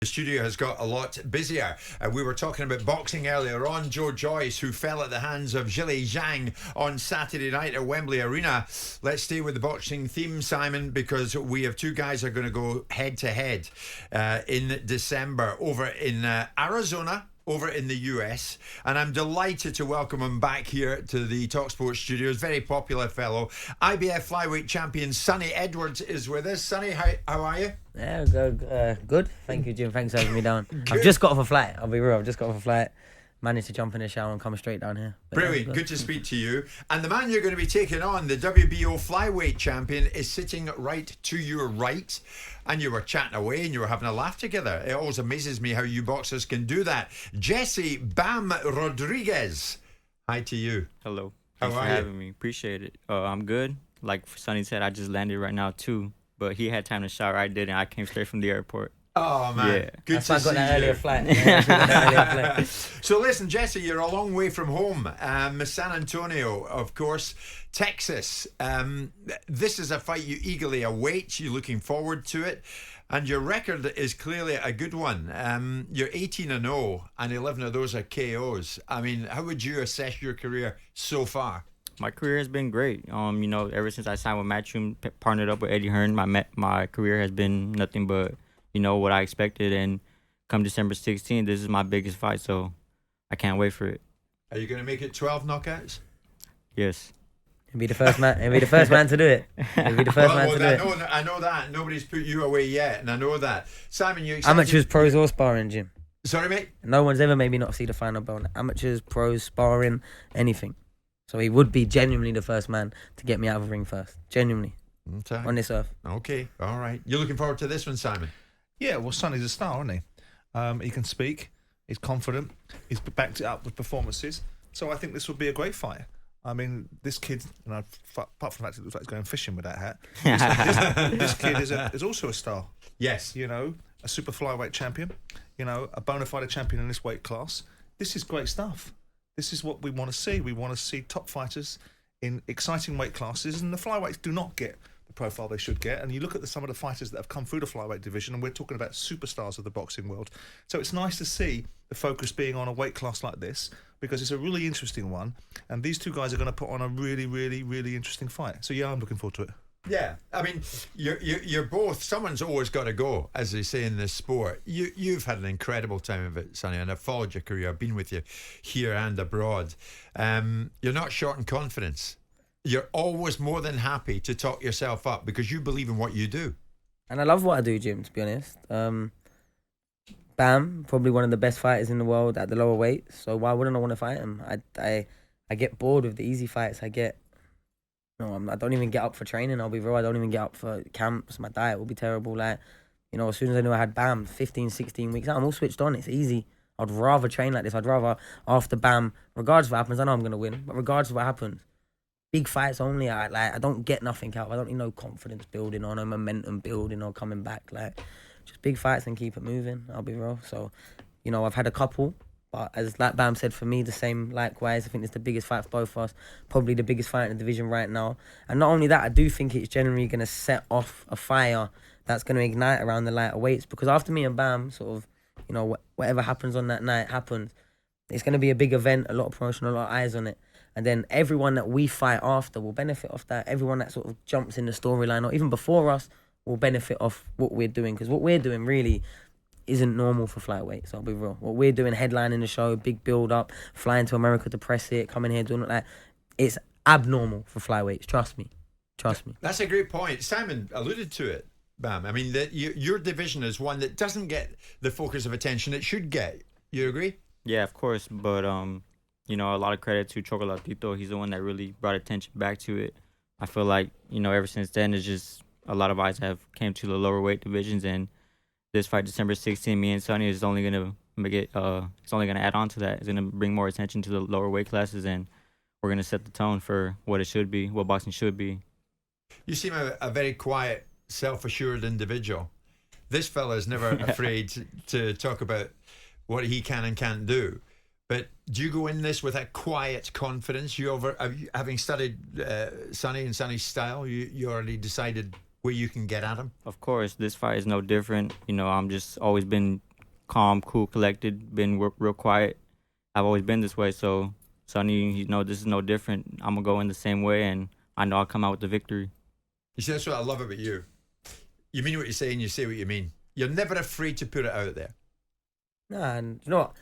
The studio has got a lot busier. We were talking about boxing earlier on. Joyce, who fell at the hands of Zhilei Zhang on Saturday night at Wembley Arena. Let's stay with the boxing theme, Simon, because we have two guys that are going to go head to head in December over in Arizona, over in the US, and I'm delighted to welcome him back here to the talkSPORT studios. Very popular fellow. IBF flyweight champion Sonny Edwards is with us. Sonny, how are you? Yeah, good. Thank you, Jim. Thanks for having me down. I've just got off a flight. I'll be real. I've just got off a flight. Managed to jump in the shower and come straight down here. But brilliant. Yeah, good to speak to you. And the man you're going to be taking on, the WBO flyweight champion, is sitting right to your right. And you were chatting away and you were having a laugh together. It always amazes me how you boxers can do that. Jesse Bam Rodriguez. Hi to you. Hello. How Thanks for are you? having me. Appreciate it. I'm good. Like Sonny said, I just landed right now too. But he had time to shower. I didn't. I came straight from the airport. Oh man, Yeah. good That's to why I see got that you. earlier flight. Yeah, I got that earlier flight. So listen, Jesse, you're a long way from home. San Antonio, of course, Texas. This is a fight you eagerly await. You're looking forward to it. And your record is clearly a good one. You're 18-0, and 11 of those are KOs. I mean, how would you assess your career so far? My career has been great. You know, ever since I signed with Matchroom, partnered up with Eddie Hearn, my career has been nothing but, you know, what I expected. And come December 16th, this is my biggest fight, so I can't wait for it. Are you going to make it 12 knockouts? Yes. He'll be the first man. He'll be the first man to do it. He'll be the first man to do it. I know that. Nobody's put you away yet, and I know that. Simon, you excited? Amateurs, pros, or sparring, Jim. Sorry, mate? No one's ever made me not see the final bell. Amateurs, pros, sparring, anything. So he would be genuinely the first man to get me out of the ring first. Genuinely. Okay. On this earth. Okay, all right. You're looking forward to this one, Simon? Yeah, well, Sonny's a star, isn't he? He can speak. He's confident. He's backed it up with performances. So I think this will be a great fight. I mean, this kid, you know, apart from the fact it looks like he's going fishing with that hat, this kid is also a star. Yes. You know, a super flyweight champion. You know, a bona fide champion in this weight class. This is great stuff. This is what we want to see. We want to see top fighters in exciting weight classes, and the flyweights do not get the profile they should get. And you look at some of the fighters that have come through the flyweight division, and we're talking about superstars of the boxing world. So it's nice to see the focus being on a weight class like this, because it's a really interesting one. And these two guys are going to put on a really, really, really interesting fight. So yeah, I'm looking forward to it. Yeah, I mean, you're both. Someone's always got to go, as they say in this sport. You've had an incredible time of it, Sonny, and I've followed your career. I've been with you here and abroad. You're not short in confidence. You're always more than happy to talk yourself up because you believe in what you do. And I love what I do, Jim, to be honest. Bam, probably one of the best fighters in the world at the lower weight. So why wouldn't I want to fight him? I get bored with the easy fights. I don't even get up for training. I'll be real. I don't even get up for camps. My diet will be terrible. Like, you know, as soon as I knew I had Bam, 15, 16 weeks out, I'm all switched on. It's easy. I'd rather train like this. I'd rather after Bam, regardless of what happens, I know I'm going to win, but regardless of what happens, big fights only, I don't get nothing out. I don't need no confidence building or no momentum building or coming back. Like, just big fights and keep it moving. I'll be real. So, you know, I've had a couple, but as like Bam said, for me, the same likewise. I think it's the biggest fight for both of us. Probably the biggest fight in the division right now. And not only that, I do think it's generally going to set off a fire that's going to ignite around the lighter weights. Because after me and Bam, sort of, you know, whatever happens on that night happens. It's going to be a big event, a lot of promotion, a lot of eyes on it. And then everyone that we fight after will benefit off that. Everyone that sort of jumps in the storyline or even before us will benefit off what we're doing. Because what we're doing really isn't normal for flyweights, I'll be real. What we're doing, headlining the show, big build-up, flying to America to press it, coming here doing it like, it's abnormal for flyweights. Trust me. Trust me. That's a great point. Simon alluded to it, Bam. I mean, your division is one that doesn't get the focus of attention it should get. You agree? Yeah, of course. But, you know, a lot of credit to Chocolatito. He's the one that really brought attention back to it. I feel like, you know, ever since then, it's just a lot of eyes have came to the lower weight divisions, and this fight, December 16th, me and Sonny is only gonna make it. It's only gonna add on to that. It's gonna bring more attention to the lower weight classes, and we're gonna set the tone for what it should be, what boxing should be. You seem a very quiet, self-assured individual. This fella is never afraid to talk about what he can and can't do. But do you go in this with a quiet confidence? Having studied Sonny and Sonny's style, you already decided where you can get at him? Of course, this fight is no different. You know, I'm just always been calm, cool, collected, been real quiet. I've always been this way, so Sonny, you know, this is no different. I'm gonna go in the same way, and I know I'll come out with the victory. You see, that's what I love about you. You mean what you say and you say what you mean. You're never afraid to put it out there. Nah, and you know what?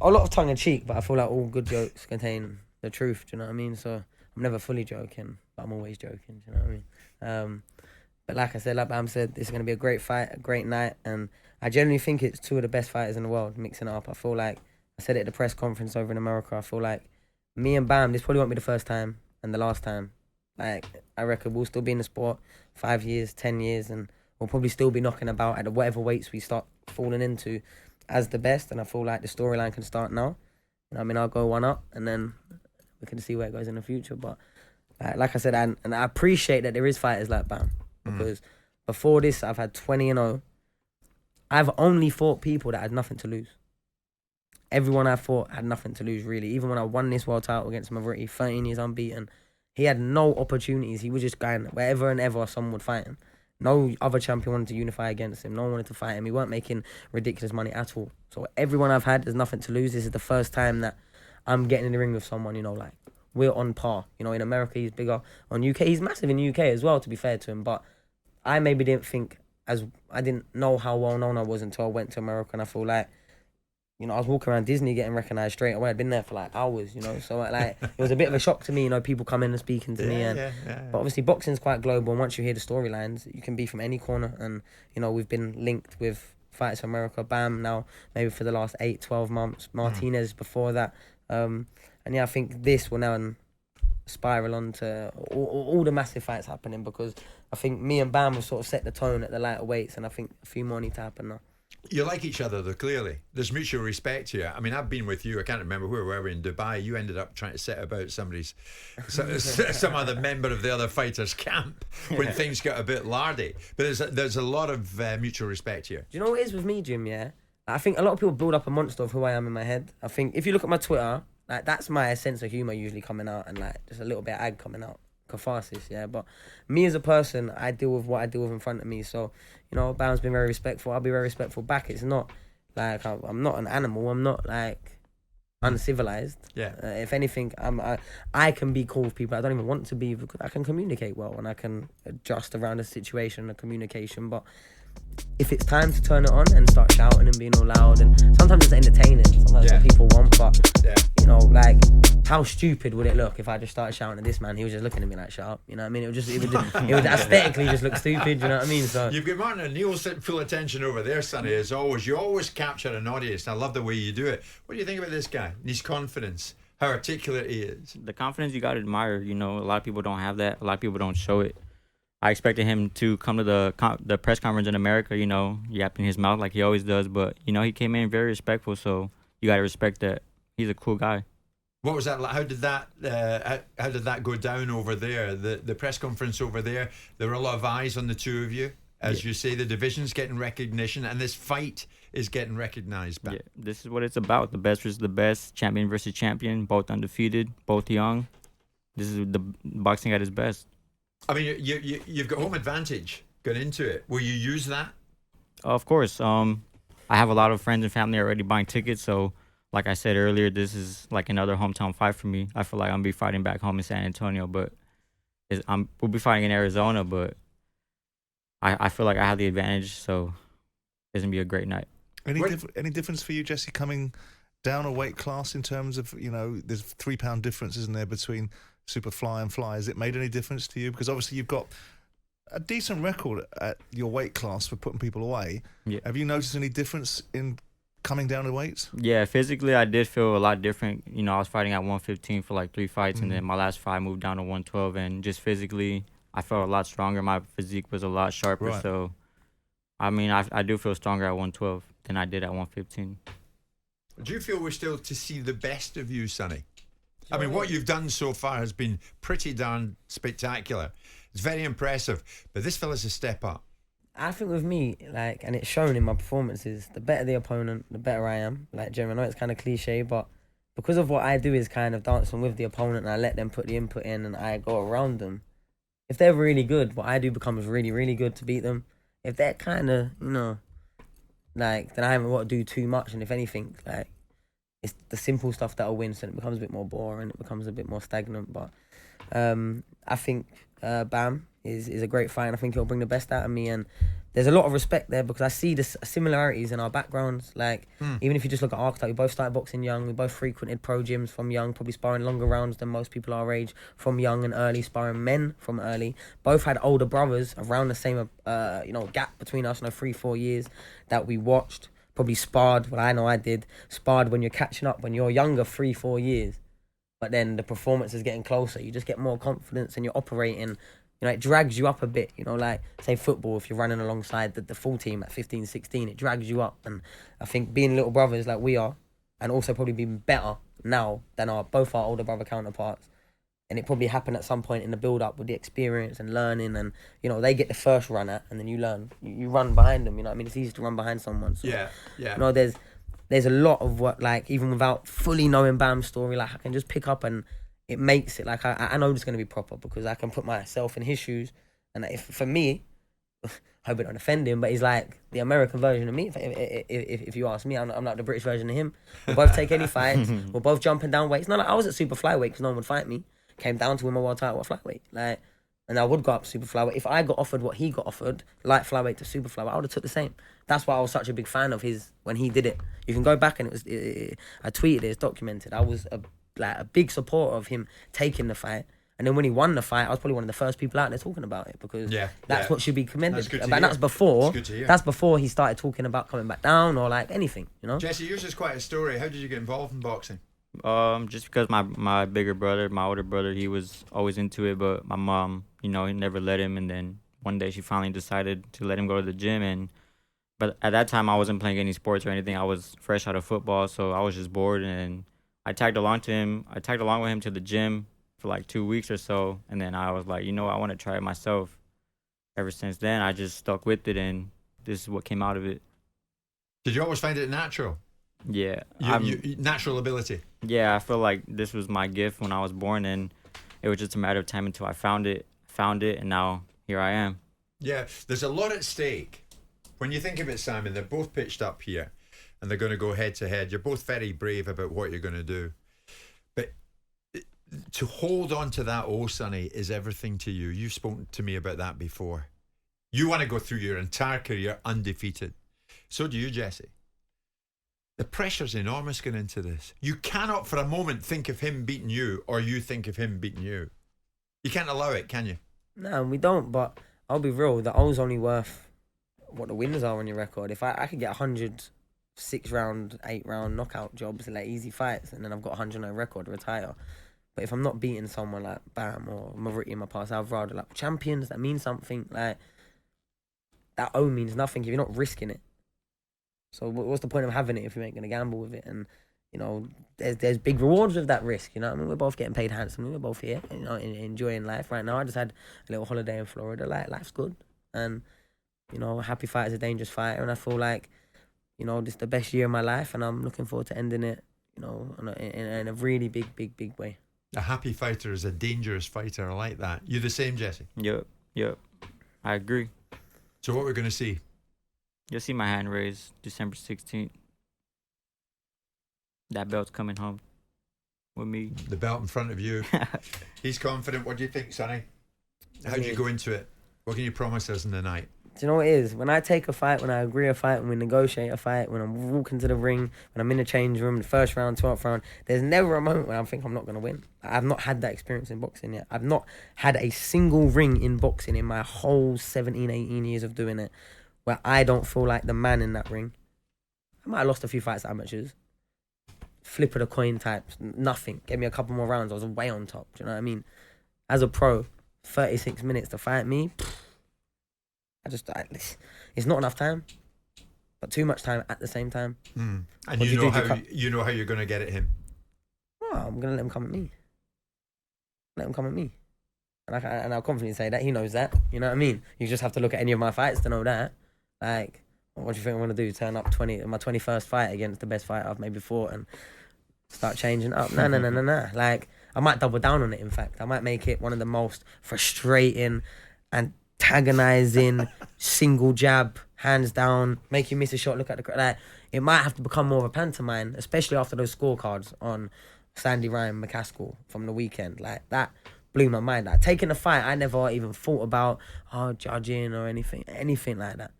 A lot of tongue in cheek, but I feel like all good jokes contain the truth. Do you know what I mean? So I'm never fully joking, but I'm always joking. Do you know what I mean? But like I said, like Bam said, this is going to be a great fight, a great night, and I genuinely think it's two of the best fighters in the world mixing it up. I feel like, I said it at the press conference over in America, I feel like me and Bam, this probably won't be the first time and the last time. Like, I reckon we'll still be in the sport 5 years, 10 years, and we'll probably still be knocking about at whatever weights we start falling into as the best, and I feel like the storyline can start now. You know, I mean, I'll go one up, and then we can see where it goes in the future. But like I said, and I appreciate that there is fighters like Bam, because before this, I've had 20-0. I've only fought people that had nothing to lose. Everyone I fought had nothing to lose, really. Even when I won this world title against Mavriti, 13 years unbeaten, he had no opportunities. He was just going wherever and ever someone would fight him. No other champion wanted to unify against him. No one wanted to fight him. He weren't making ridiculous money at all. So everyone I've had, there's nothing to lose. This is the first time that I'm getting in the ring with someone, you know, like, we're on par. You know, in America, he's bigger. On UK, he's massive in UK as well, to be fair to him. But I maybe didn't think, I didn't know how well known I was until I went to America, and I feel like, you know, I was walking around Disney getting recognised straight away. I'd been there for like hours, you know. So like, it was a bit of a shock to me, you know, people coming and speaking to me. But obviously boxing's quite global, and once you hear the storylines, you can be from any corner. And, you know, we've been linked with Fights for America, Bam now, maybe for the last 8-12 months, Martinez before that. And yeah, I think this will now spiral on to all the massive fights happening, because I think me and Bam have sort of set the tone at the lighter weights, and I think a few more need to happen now. You like each other, though, clearly. There's mutual respect here. I mean, I've been with you. I can't remember where we were in Dubai. You ended up trying to set about some other member of the other fighters' camp when things got a bit lardy. But there's a lot of mutual respect here. Do you know what it is with me, Jim, yeah? I think a lot of people build up a monster of who I am in my head. I think if you look at my Twitter, like, that's my sense of humour usually coming out, and like just a little bit of ag coming out. Catharsis, yeah. But me as a person, I deal with what I deal with in front of me. So, you know, Bam's been very respectful. I'll be very respectful back. It's not like I'm not an animal. I'm not like uncivilized. Yeah. If anything, I can be cool with people I don't even want to be, because I can communicate well and I can adjust around a situation and communication. But if it's time to turn it on and start shouting and being all loud, and sometimes it's entertaining, sometimes what people want, but you know, like, how stupid would it look if I just started shouting at this man? He was just looking at me like, shut up, you know what I mean? It would aesthetically just look stupid, you know what I mean? So you've got Martin O'Neill's full attention over there, Sonny, as always. You always capture an audience, and I love the way you do it. What do you think about this guy and his confidence, how articulate he is? The confidence, you got to admire. You know, a lot of people don't have that. A lot of people don't show it. I expected him to come to the press conference in America, you know, yapping his mouth like he always does. But, you know, he came in very respectful, so you got to respect that. He's a cool guy. What was that like? How did that go down over there? The press conference over there, there were a lot of eyes on the two of you. As you say, the division's getting recognition, and this fight is getting recognised back. Yeah, this is what it's about. The best versus the best, champion versus champion, both undefeated, both young. This is the boxing at its best. I mean, you've got home advantage going into it. Will you use that? Of course. I have a lot of friends and family already buying tickets, so like I said earlier, this is like another hometown fight for me. I feel like I'm going to be fighting back home in San Antonio, but we'll be fighting in Arizona, but I feel like I have the advantage, so it's going to be a great night. Any difference for you, Jesse, coming down a weight class in terms of, you know, there's 3 pound difference, isn't there, between super fly and fly? Has it made any difference to you? Because obviously you've got a decent record at your weight class for putting people away. Yeah. Have you noticed any difference in coming down to weights? Yeah, physically I did feel a lot different. You know, I was fighting at 115 for like 3 fights, and then my last fight I moved down to 112, and just physically I felt a lot stronger. My physique was a lot sharper. Right. So, I mean, I do feel stronger at 112 than I did at 115. Do you feel we're still to see the best of you, Sonny? I mean, what you've done so far has been pretty darn spectacular. It's very impressive, but this fella's a step up. I think with me, like, and it's shown in my performances, the better the opponent, the better I am. Like, Jim, I know it's kind of cliche, but because of what I do is kind of dancing with the opponent, and I let them put the input in and I go around them. If they're really good, what I do becomes really, really good to beat them. If they're kind of, you know, like then I haven't got to do too much. And if anything, like it's the simple stuff that'll win, so it becomes a bit more boring. It becomes a bit more stagnant. But I think Bam is a great fight, and I think he'll bring the best out of me. And there's a lot of respect there because I see the similarities in our backgrounds. Like, even if you just look at archetype, we both started boxing young. We both frequented pro gyms from young, probably sparring longer rounds than most people our age from young and early, sparring men from early. Both had older brothers around the same, gap between us, 3-4 years that we watched. Probably sparred, well, I know I did, sparred when you're catching up, when you're younger, 3-4 years. But then the performance is getting closer. You just get more confidence and you're operating. It drags you up a bit, like, say football, if you're running alongside the full team at 15, 16, it drags you up. And I think being little brothers like we are, and also probably being better now than both our older brother counterparts, and it probably happened at some point in the build-up with the experience and learning, and, they get the first run at, and then you learn. You run behind them, it's easy to run behind someone. So, Yeah. There's a lot of what, like, even without fully knowing Bam's story, like, I can just pick up and it makes it, like, I know it's going to be proper because I can put myself in his shoes. And if for me, I hope I don't offend him, but he's like the American version of me. If you ask me, I'm like the British version of him. We'll both take any fights. We're both jumping down weights. Not like I was at super flyweight because no one would fight me. Came down to win my world title at flyweight. Like, and I would go up to super flyweight. If I got offered what he got offered, light flyweight to super flyweight, I would have took the same. That's why I was such a big fan of his when he did it. You can go back and I tweeted it, it's documented. I was a big supporter of him taking the fight. And then when he won the fight, I was probably one of the first people out there talking about it because that's what should be commended. That's good to but hear. That's before he started talking about coming back down or like anything, Jesse, yours is quite a story. How did you get involved in boxing? Just because my bigger brother, my older brother, he was always into it, but my mom, he never let him. And then one day she finally decided to let him go to the gym. But at that time, I wasn't playing any sports or anything. I was fresh out of football, so I was just bored. And I tagged along with him to the gym for like 2 weeks or so. And then I was like, I want to try it myself. Ever since then, I just stuck with it, and this is what came out of it. Did you always find it natural? Yeah. Natural ability? Yeah, I feel like this was my gift when I was born, and it was just a matter of time until I found it, and now here I am. Yeah, there's a lot at stake. When you think of it, Simon, they're both pitched up here, and they're going to go head-to-head. You're both very brave about what you're going to do. But to hold on to that, Sonny, is everything to you. You've spoken to me about that before. You want to go through your entire career undefeated. So do you, Jesse. The pressure's enormous going into this. You cannot for a moment think of him beating you or you think of him beating you. You can't allow it, can you? No, we don't, but I'll be real. The O's only worth what the wins are on your record. If I could get 100 6-round, 8-round knockout jobs, like easy fights, and then I've got 100 on record, retire. But if I'm not beating someone like Bam or Mavriti in my past, I'd rather like champions that mean something. Like that O means nothing if you're not risking it. So what's the point of having it if you ain't gonna gamble with it? And there's big rewards with that risk. We're both getting paid handsomely. We're both here, enjoying life right now. I just had a little holiday in Florida. Like life's good, and a happy fight is a dangerous fighter, and I feel like this is the best year of my life, and I'm looking forward to ending it, in a really big way. A happy fighter is a dangerous fighter. I like that. You the same, Jesse? Yep. I agree. So what we're going to see? You'll see my hand raised December 16th. That belt's coming home with me. The belt in front of you. He's confident. What do you think, Sonny? How do you go into it? What can you promise us in the night? Do you know what it is? When I take a fight, when I agree a fight, when we negotiate a fight, when I'm walking to the ring, when I'm in the change room, the first round, 12th round, there's never a moment when I think I'm not going to win. I've not had that experience in boxing yet. I've not had a single ring in boxing in my whole 17, 18 years of doing it where I don't feel like the man in that ring. I might have lost a few fights at amateurs. Flip of the coin types, nothing. Give me a couple more rounds, I was way on top. Do you know what I mean? As a pro, 36 minutes to fight me, it's not enough time, but too much time at the same time. And you know how you're going to get at him. Well, I'm going to let him come at me. And I'll confidently say that. He knows that. You know what I mean? You just have to look at any of my fights to know that. Like, what do you think I'm going to do? Turn up my 21st fight against the best fighter I've maybe fought and start changing up? No. Like, I might double down on it, in fact. I might make it one of the most frustrating and antagonizing single jab hands down, make you miss a shot, look at the crowd. Like, it might have to become more of a pantomime, especially after those scorecards on Sandy Ryan McCaskill from the weekend. Like, that blew my mind. Like, taking a fight, I never even thought about judging or anything like that.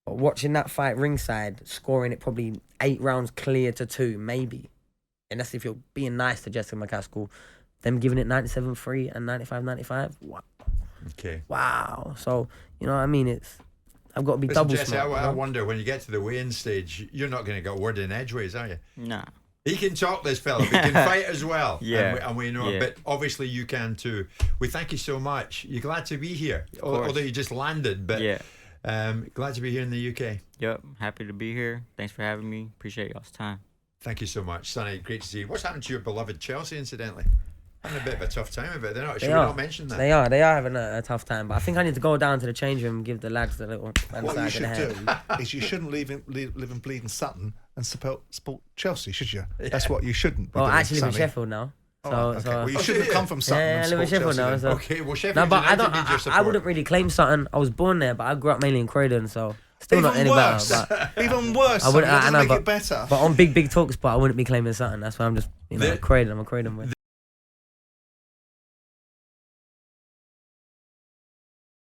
But watching that fight ringside, scoring it probably 8 rounds clear to 2, maybe. And that's if you're being nice to Jessica McCaskill. Them giving it 97-3 and 95-95. Wow. Okay. Wow. So, you know what I mean? I've got to be Listen, double Jesse, smart. I wonder, when you get to the weigh-in stage, you're not going to get word in edgeways, are you? Nah. He can talk, this fella. He can fight as well. Yeah. And we know Yeah. it. But obviously you can too. We thank you so much. You're glad to be here. Although you just landed. But Yeah. glad to be here in the UK. Yep. Happy to be here. Thanks for having me. Appreciate y'all's time. Thank you so much, Sonny. Great to see you. What's happened to your beloved Chelsea, incidentally? Having a bit of a tough time of it. Should we not mention that? They are having a tough time. But I think I need to go down to the change room and give the lads a little What you side of the should head. do is you shouldn't live in bleeding Sutton and support Chelsea, should you? That's what you shouldn't be Well, doing, I actually live in Sammy. Sheffield now. So, Oh, okay. Well, you Oh, shouldn't do have come you? from Sutton. Yeah, and I live in support Sheffield now, Chelsea so- then. Okay, well, Sheffield No, but United needs your support. I wouldn't really claim Sutton. I was born there, but I grew up mainly in Croydon, so still Even not any worse. better. But, Even worse. I wouldn't- Sammy, that I know, doesn't make but- it better. but on big talk spot, I wouldn't be claiming Sutton. That's why I'm just, The- Croydon. I'm a Croydon boy.